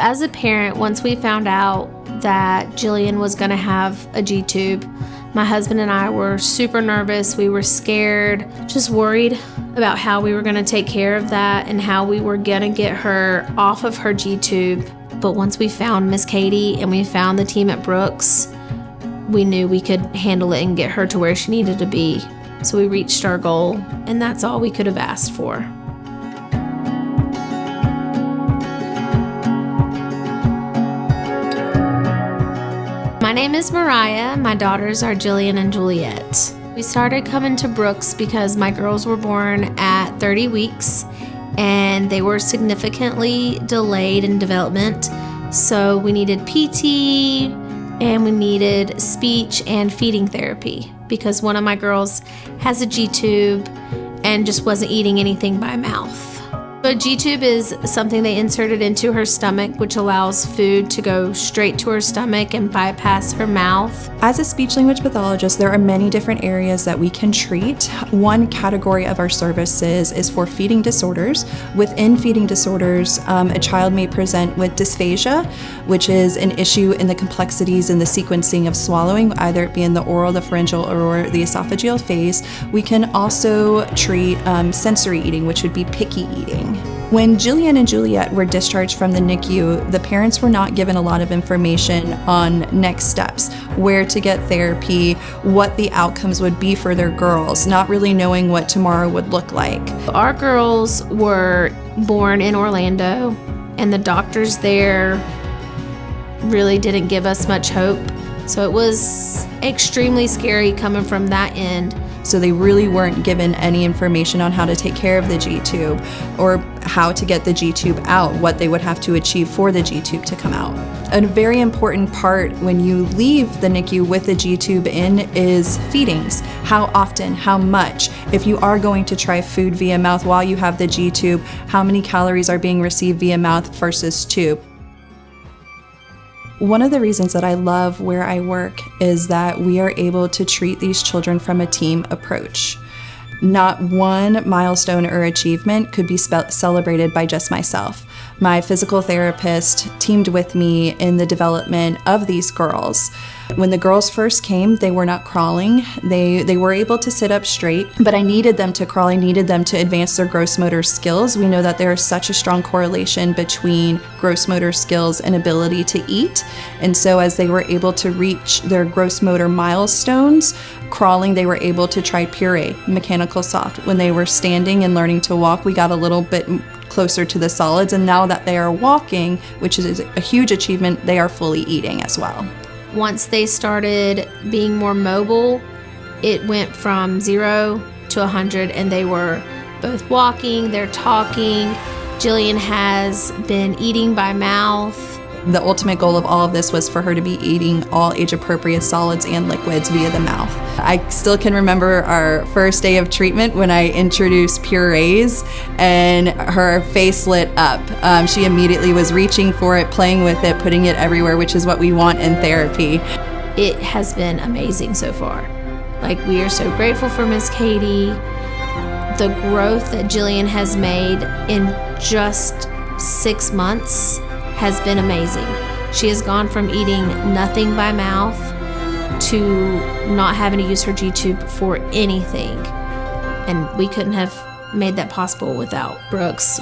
As a parent, once we found out that Jillian was going to have a G-tube, my husband and I were super nervous. We were scared, just worried about how we were going to take care of that and how we were going to get her off of her G-tube. But once we found Miss Katie and we found the team at Brooks, we knew we could handle it and get her to where she needed to be. So we reached our goal, and that's all we could have asked for. My name is Mariah. My daughters are Jillian and Juliet. We started coming to Brooks because my girls were born at 30 weeks and they were significantly delayed in development. So we needed PT and we needed speech and feeding therapy because one of my girls has a G-tube and just wasn't eating anything by mouth. A G-tube is something they inserted into her stomach, which allows food to go straight to her stomach and bypass her mouth. As a speech-language pathologist, there are many different areas that we can treat. One category of our services is for feeding disorders. Within feeding disorders, a child may present with dysphagia, which is an issue in the complexities in the sequencing of swallowing, either it be in the oral, the pharyngeal, or the esophageal phase. We can also treat sensory eating, which would be picky eating. When Jillian and Juliet were discharged from the NICU, the parents were not given a lot of information on next steps, where to get therapy, what the outcomes would be for their girls, not really knowing what tomorrow would look like. Our girls were born in Orlando, and the doctors there really didn't give us much hope. So it was extremely scary coming from that end. So they really weren't given any information on how to take care of the G-tube or how to get the G-tube out, what they would have to achieve for the G-tube to come out. A very important part when you leave the NICU with the G-tube in is feedings. How often, how much? If you are going to try food via mouth while you have the G-tube, how many calories are being received via mouth versus tube? One of the reasons that I love where I work is that we are able to treat these children from a team approach. Not one milestone or achievement could be celebrated by just myself. My physical therapist teamed with me in the development of these girls. When the girls first came, they were not crawling. They were able to sit up straight, but I needed them to crawl. I needed them to advance their gross motor skills. We know that there is such a strong correlation between gross motor skills and ability to eat. And so as they were able to reach their gross motor milestones, crawling, they were able to try puree, mechanical soft. When they were standing and learning to walk, we got a little bit closer to the solids. And now that they are walking, which is a huge achievement, they are fully eating as well. Once they started being more mobile, it went from 0 to 100, and they were both walking, they're talking. Jillian has been eating by mouth. The ultimate goal of all of this was for her to be eating all age-appropriate solids and liquids via the mouth. I still can remember our first day of treatment when I introduced purees and her face lit up. She immediately was reaching for it, playing with it, putting it everywhere, which is what we want in therapy. It has been amazing so far. We are so grateful for Miss Katie. The growth that Jillian has made in just 6 months has been amazing. She has gone from eating nothing by mouth to not having to use her G-tube for anything. And we couldn't have made that possible without Brooks.